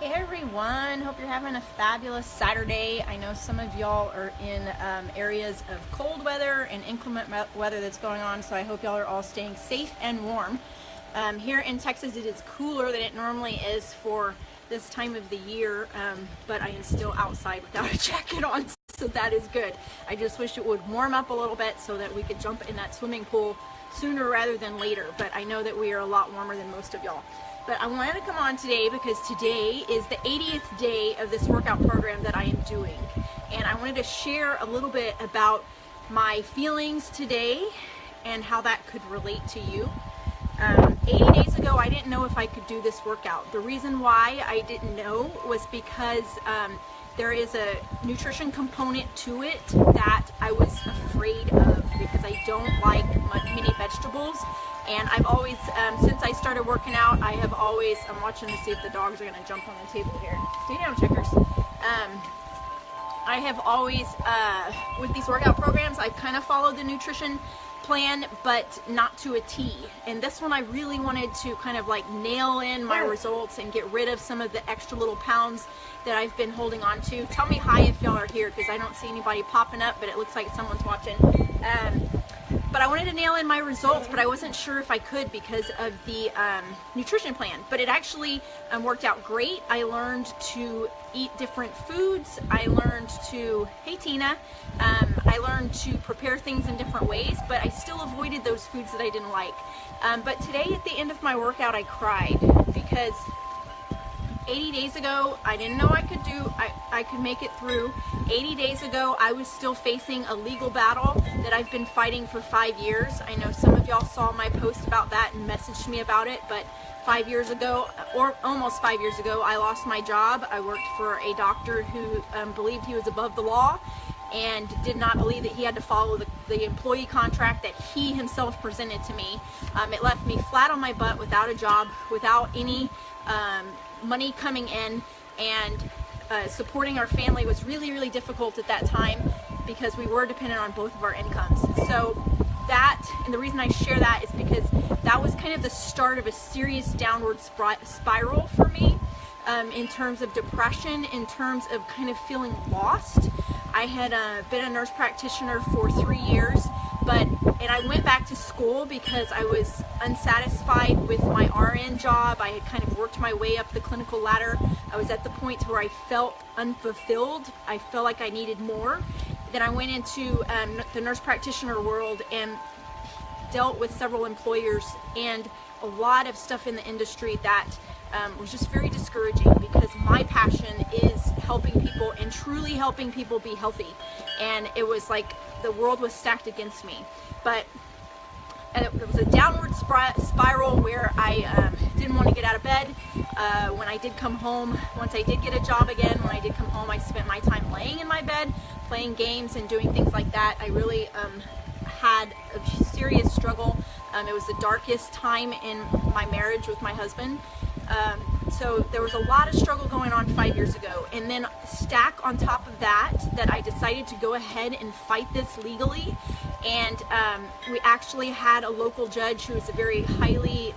Hey everyone, hope you're having a fabulous Saturday. I know some of y'all are in areas of cold weather and inclement weather that's going on, so I hope y'all are all staying safe and warm. Here in Texas it is cooler than it normally is for this time of the year, but I am still outside without a jacket on, so that is good. I just wish it would warm up a little bit so that we could jump in that swimming pool sooner rather than later, but I know that we are a lot warmer than most of y'all. But I wanted to come on today because today is the 80th day of this workout program that I am doing. And I wanted to share a little bit about my feelings today and how that could relate to you. 80 days ago, I didn't know if I could do this workout. The reason why I didn't know was because there is a nutrition component to it that I was afraid of because I don't like many vegetables. And I've always, since I started working out, I have always, I'm watching to see if the dogs are going to jump on the table here. Stay down, checkers. I have always, with these workout programs, I've kind of followed the nutrition plan, but not to a T. And this one I really wanted to kind of like nail in my results and get rid of some of the extra little pounds that I've been holding on to. Tell me hi if y'all are here because I don't see anybody popping up, but it looks like someone's watching. But I wanted to nail in my results, but I wasn't sure if I could because of the nutrition plan. But it actually worked out great. I learned to eat different foods. I learned to, hey Tina, I learned to prepare things in different ways, but I still avoided those foods that I didn't like. But today at the end of my workout, I cried because 80 days ago, I didn't know I could make it through. 80 days ago, I was still facing a legal battle that I've been fighting for 5 years. I know some of y'all saw my post about that and messaged me about it, but 5 years ago, or almost 5 years ago, I lost my job. I worked for a doctor who believed he was above the law and did not believe that he had to follow the employee contract that he himself presented to me. It left me flat on my butt without a job, without any money coming in, and supporting our family was really, really difficult at that time because we were dependent on both of our incomes. So that, and the reason I share that is because that was kind of the start of a serious downward spiral for me in terms of depression, in terms of kind of feeling lost. I had been a nurse practitioner for 3 years, and I went back to school because I was unsatisfied with my RN job. I had kind of worked my way up the clinical ladder. I was at the point where I felt unfulfilled. I felt like I needed more. Then I went into the nurse practitioner world and dealt with several employers and a lot of stuff in the industry that was just very discouraging because my passion is helping people and truly helping people be healthy. And it was like the world was stacked against me. But it was a downward spiral where I didn't want to get out of bed. When I did come home, once I did get a job again, when I did come home, I spent my time laying in my bed, playing games and doing things like that. I really had a serious struggle. It was the darkest time in my marriage with my husband. So there was a lot of struggle going on 5 years ago. And then stack on top of that I decided to go ahead and fight this legally. And we actually had a local judge who is a very highly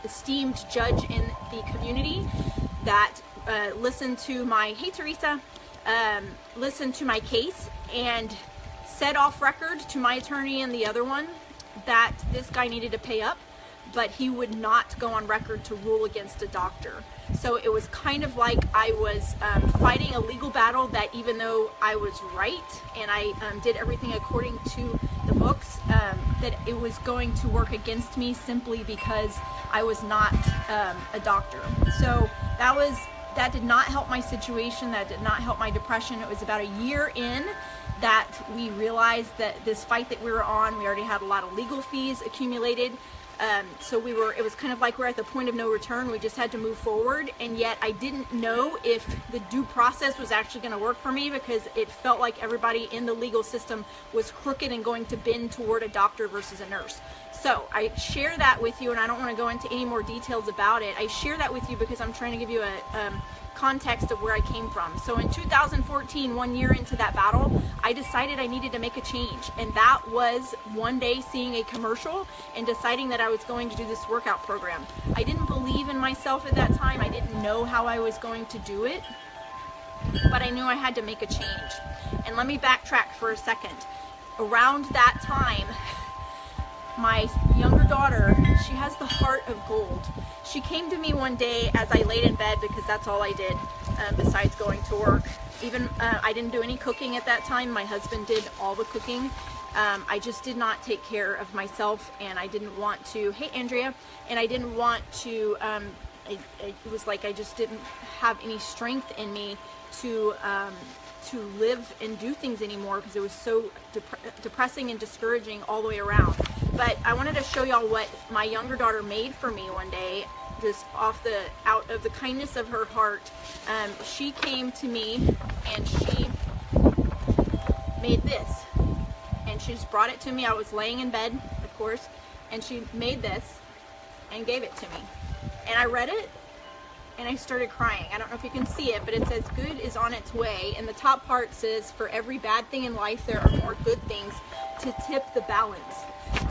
esteemed judge in the community that listened to my, hey Teresa, listened to my case and said off record to my attorney and the other one that this guy needed to pay up, but he would not go on record to rule against a doctor. So it was kind of like I was fighting a legal battle that even though I was right and I did everything according to the books, that it was going to work against me simply because I was not a doctor. So that did not help my situation, that did not help my depression. It was about a year in that we realized that this fight that we were on, we already had a lot of legal fees accumulated. So it was kind of like we're at the point of no return. We just had to move forward, and yet I didn't know if the due process was actually going to work for me because it felt like everybody in the legal system was crooked and going to bend toward a doctor versus a nurse. So I share that with you, and I don't want to go into any more details about it. I share that with you because I'm trying to give you a context of where I came from. So in 2014, 1 year into that battle, I decided I needed to make a change. And that was one day seeing a commercial and deciding that I was going to do this workout program. I didn't believe in myself at that time. I didn't know how I was going to do it, but I knew I had to make a change. And let me backtrack for a second. Around that time, my younger daughter, she has the heart of gold. She came to me one day as I laid in bed, because that's all I did besides going to work. Even I didn't do any cooking at that time. My husband did all the cooking. I just did not take care of myself, and I didn't want to, hey Andrea, and I didn't want to, it was like I just didn't have any strength in me to live and do things anymore, because it was so depressing and discouraging all the way around. But I wanted to show y'all what my younger daughter made for me one day, just out of the kindness of her heart. She came to me and she made this, and she just brought it to me. I was laying in bed, of course, and she made this and gave it to me. And I read it and I started crying. I don't know if you can see it, but it says good is on its way, and the top part says, for every bad thing in life there are more good things to tip the balance.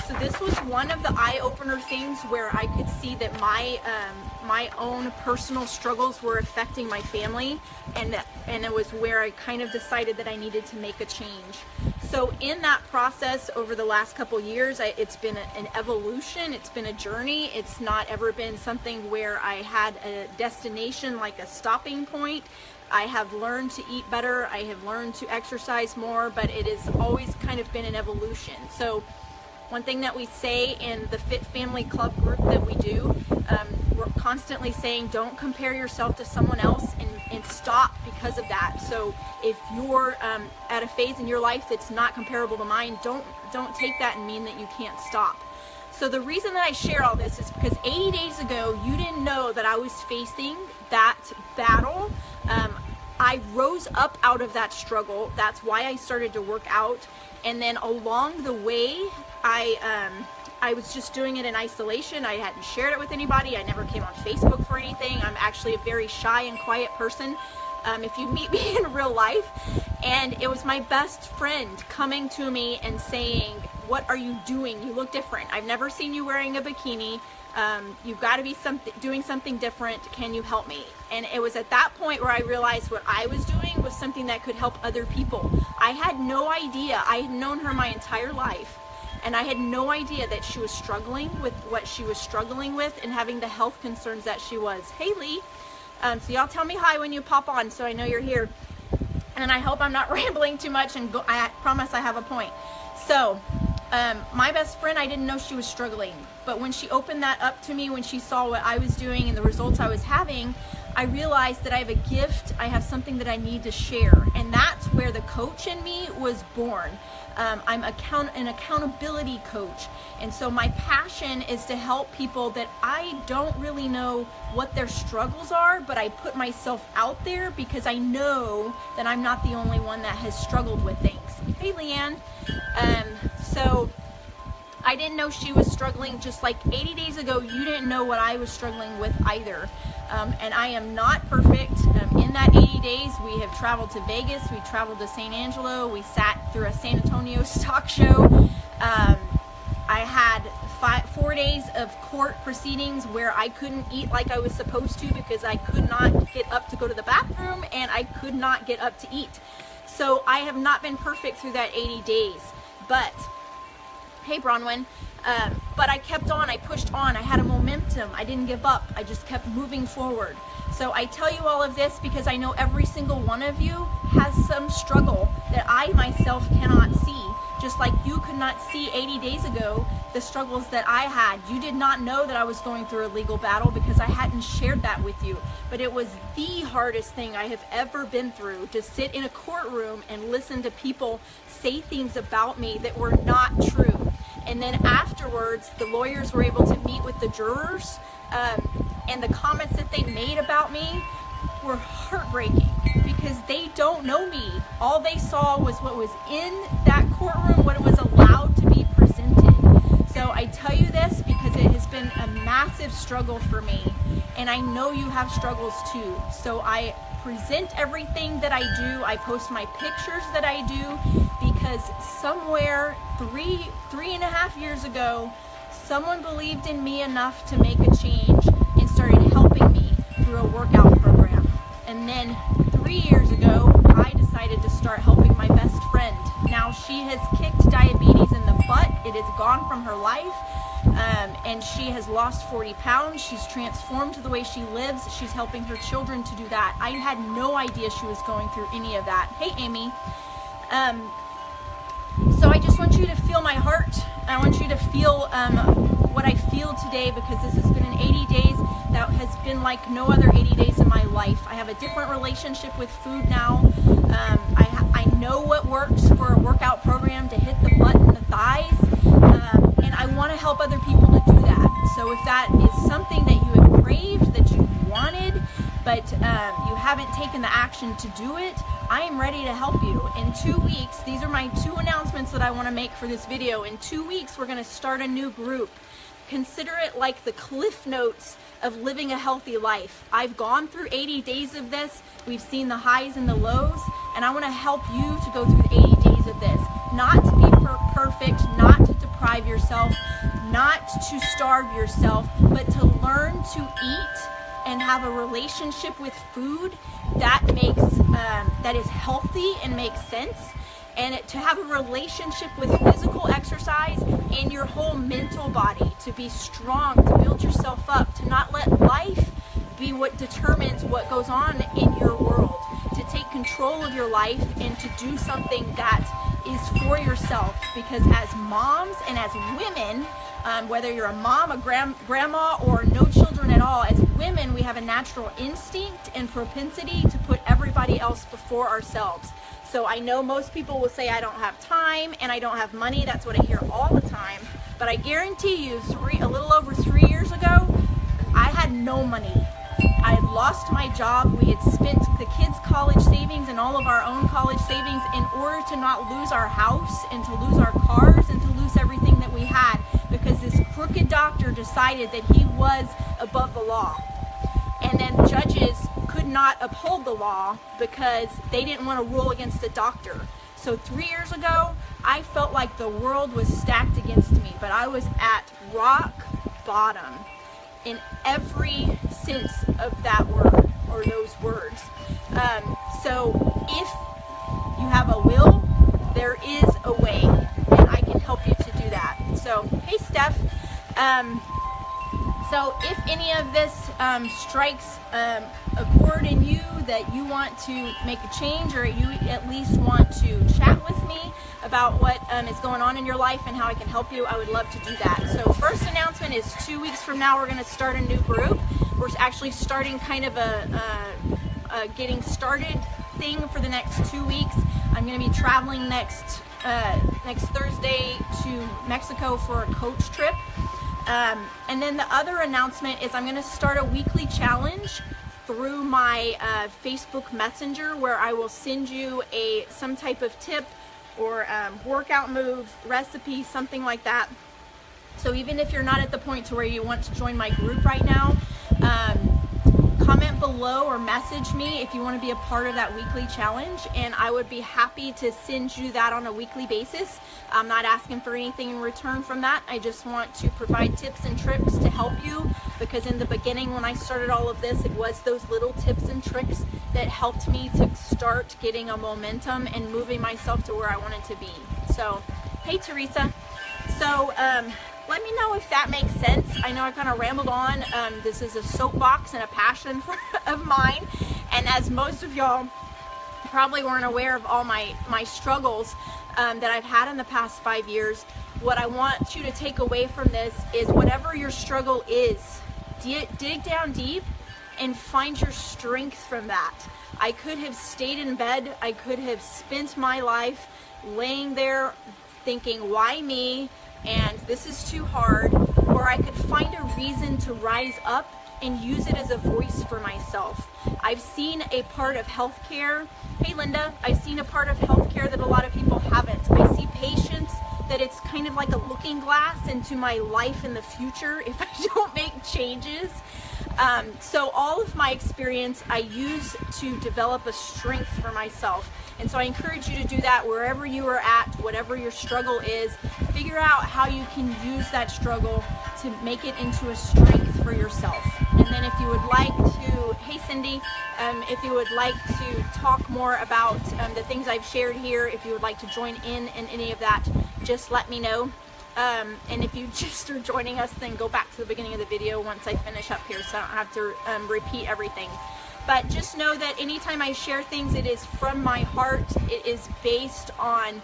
So this was one of the eye-opener things where I could see that my own personal struggles were affecting my family, and it was where I kind of decided that I needed to make a change. So in that process over the last couple years, it's been an evolution, it's been a journey. It's not ever been something where I had a destination, like a stopping point. I have learned to eat better, I have learned to exercise more, but it has always kind of been an evolution. So one thing that we say in the Fit Family Club group that we do, we're constantly saying don't compare yourself to someone else, and stop because of that. So if you're at a phase in your life that's not comparable to mine, don't take that and mean that you can't stop. So the reason that I share all this is because 80 days ago, you didn't know that I was facing that battle. I rose up out of that struggle. That's why I started to work out. And then along the way, I was just doing it in isolation. I hadn't shared it with anybody. I never came on Facebook for anything. I'm actually a very shy and quiet person, if you meet me in real life. And it was my best friend coming to me and saying, what are you doing? You look different. I've never seen you wearing a bikini. You've got to be doing something different. Can you help me? And it was at that point where I realized what I was doing was something that could help other people. I had no idea. I had known her my entire life, and I had no idea that she was struggling with what she was struggling with and having the health concerns that she was. Hey Lee, so y'all tell me hi when you pop on so I know you're here. And I hope I'm not rambling too much, and I promise I have a point. So my best friend, I didn't know she was struggling, but when she opened that up to me, when she saw what I was doing and the results I was having, I realized that I have a gift, I have something that I need to share, and that's where the coach in me was born. I'm an accountability coach, and so my passion is to help people that I don't really know what their struggles are, but I put myself out there because I know that I'm not the only one that has struggled with things. Hey Leanne. So I didn't know she was struggling, just like 80 days ago you didn't know what I was struggling with either. And I am not perfect. In that 80 days, we have traveled to Vegas, we traveled to San Angelo, we sat through a San Antonio stock show. I had 4 days of court proceedings where I couldn't eat like I was supposed to because I could not get up to go to the bathroom, and I could not get up to eat. So I have not been perfect through that 80 days. But, hey Bronwyn, but I kept on, I pushed on, I had a momentum, I didn't give up, I just kept moving forward. So I tell you all of this because I know every single one of you has some struggle that I myself cannot see. Just like you could not see 80 days ago the struggles that I had. You did not know that I was going through a legal battle because I hadn't shared that with you. But it was the hardest thing I have ever been through, to sit in a courtroom and listen to people say things about me that were not true. And then afterwards, the lawyers were able to meet with the jurors, and the comments that they made about me were heartbreaking because they don't know me. All they saw was what was in that courtroom, what was allowed to be presented. So I tell you this because it has been a massive struggle for me, and I know you have struggles too. So I present everything that I do. I post my pictures that I do because somewhere three and a half years ago, someone believed in me enough to make a change and started helping me through a workout program. And then 3 years ago, I decided to start helping my best friend. Now she has kicked diabetes in the butt. It is gone from her life. And she has lost 40 pounds. She's transformed the way she lives. She's helping her children to do that. I had no idea she was going through any of that. Hey, Amy. So I just want you to feel my heart. I want you to feel what I feel today, because this has been an 80 days that has been like no other 80 days in my life. I have a different relationship with food now. I know what works for a workout program to hit the butt and the thighs. And I want to help other people to do that. So if that is something that you have craved, that you wanted, but you haven't taken the action to do it, I am ready to help you. In 2 weeks, these are my 2 announcements that I want to make for this video. In 2 weeks, we're going to start a new group. Consider it like the Cliff Notes of living a healthy life. I've gone through 80 days of this. We've seen the highs and the lows, and I want to help you to go through the 80 days of this. Not to be perfect, not to deprive yourself, not to starve yourself, but to learn to eat and have a relationship with food that makes that is healthy and makes sense, and to have a relationship with physical exercise and your whole mental body, to be strong, to build yourself up, to not let life be what determines what goes on in your world, to take control of your life and to do something that is for yourself. Because as moms and as women, whether you're a mom, a grandma, or no children at all, as women, we have a natural instinct and propensity to put everybody else before ourselves. So I know most people will say, I don't have time and I don't have money. That's what I hear all the time. But I guarantee you, a little over 3 years ago, I had no money. I had lost my job. We had spent the kids' college savings and all of our own college savings in order to not lose our house and to lose our cars and to lose everything that we had, because this crooked doctor decided that he was above the law. And then judges could not uphold the law because they didn't want to rule against a doctor. So 3 years ago, I felt like the world was stacked against me, but I was at rock bottom in every sense of that word, or those words. So if you have a will, there is a way, and I can help you to do that. So, hey Steph. So if any of this strikes a chord in you that you want to make a change, or you at least want to chat with me about what is going on in your life and how I can help you, I would love to do that. So first announcement is 2 weeks from now, we're going to start a new group. We're actually starting kind of a getting started thing for the next 2 weeks. I'm going to be traveling next Thursday to Mexico for a coach trip. And then the other announcement is I'm going to start a weekly challenge through my Facebook Messenger, where I will send you some type of tip or workout move, recipe, something like that. So even if you're not at the point to where you want to join my group right now, comment below or message me if you want to be a part of that weekly challenge, and I would be happy to send you that on a weekly basis. I'm not asking for anything in return from that. I just want to provide tips and tricks to help you, because in the beginning when I started all of this, it was those little tips and tricks that helped me to start getting a momentum and moving myself to where I wanted to be. So, hey Teresa. So, let me know if that makes sense. I know I kind of rambled on. This is a soapbox and a passion of mine. And as most of y'all probably weren't aware of all my struggles that I've had in the past 5 years, what I want you to take away from this is whatever your struggle is, dig down deep and find your strength from that. I could have stayed in bed. I could have spent my life laying there thinking, why me? And this is too hard. Or I could find a reason to rise up and use it as a voice for myself. I've seen a part of healthcare. Hey Linda, I've seen a part of healthcare that a lot of people haven't. I see patients that it's kind of like a looking glass into my life in the future if I don't make changes. So all of my experience I use to develop a strength for myself. And so I encourage you to do that wherever you are at, whatever your struggle is. Figure out how you can use that struggle to make it into a strength for yourself. And then if you would like to, hey Cindy, if you would like to talk more about the things I've shared here, if you would like to join in any of that, just let me know. And if you just are joining us, then go back to the beginning of the video once I finish up here so I don't have to repeat everything. But just know that anytime I share things, it is from my heart. It is based on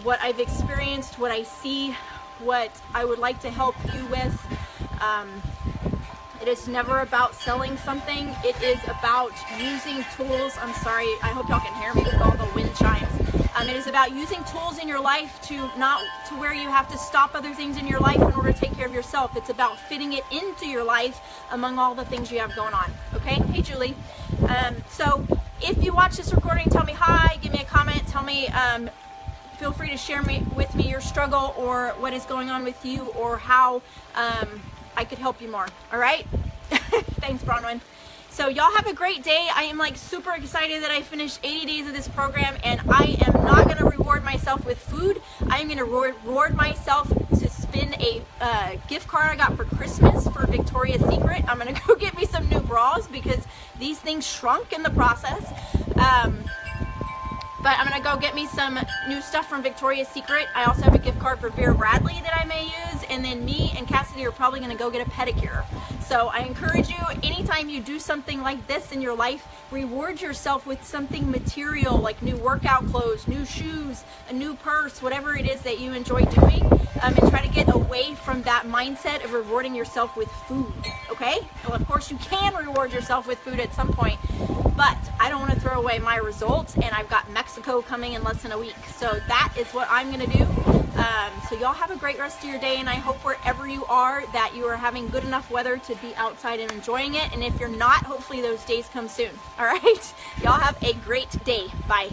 what I've experienced, what I see, what I would like to help you with. It is never about selling something. It is about using tools. I'm sorry, I hope y'all can hear me with all the wind chimes. It is about using tools in your life to not to where you have to stop other things in your life in order to take care of yourself. It's about fitting it into your life among all the things you have going on. Okay? Hey, Julie. So if you watch this recording, tell me hi, give me a comment, tell me, feel free to share with me your struggle or what is going on with you or how I could help you more. All right? Thanks, Bronwyn. So y'all have a great day. I am like super excited that I finished 80 days of this program, and I am not going to reward myself with food. I am going to reward myself to spend a gift card I got for Christmas for Victoria's Secret. I'm going to go get me some new bras because these things shrunk in the process. But I'm going to go get me some new stuff from Victoria's Secret. I also have a gift card for Vera Bradley that I may use. And then me and Cassidy are probably going to go get a pedicure. So I encourage you, anytime you do something like this in your life, reward yourself with something material like new workout clothes, new shoes, a new purse, whatever it is that you enjoy doing. And try to get away from that mindset of rewarding yourself with food. Okay? Well, of course, you can reward yourself with food at some point. But I don't want to throw away my results, and I've got Mexico coming in less than a week. So that is what I'm going to do. So y'all have a great rest of your day, and I hope wherever you are that you are having good enough weather to be outside and enjoying it. And if you're not, hopefully those days come soon. All right? Y'all have a great day. Bye.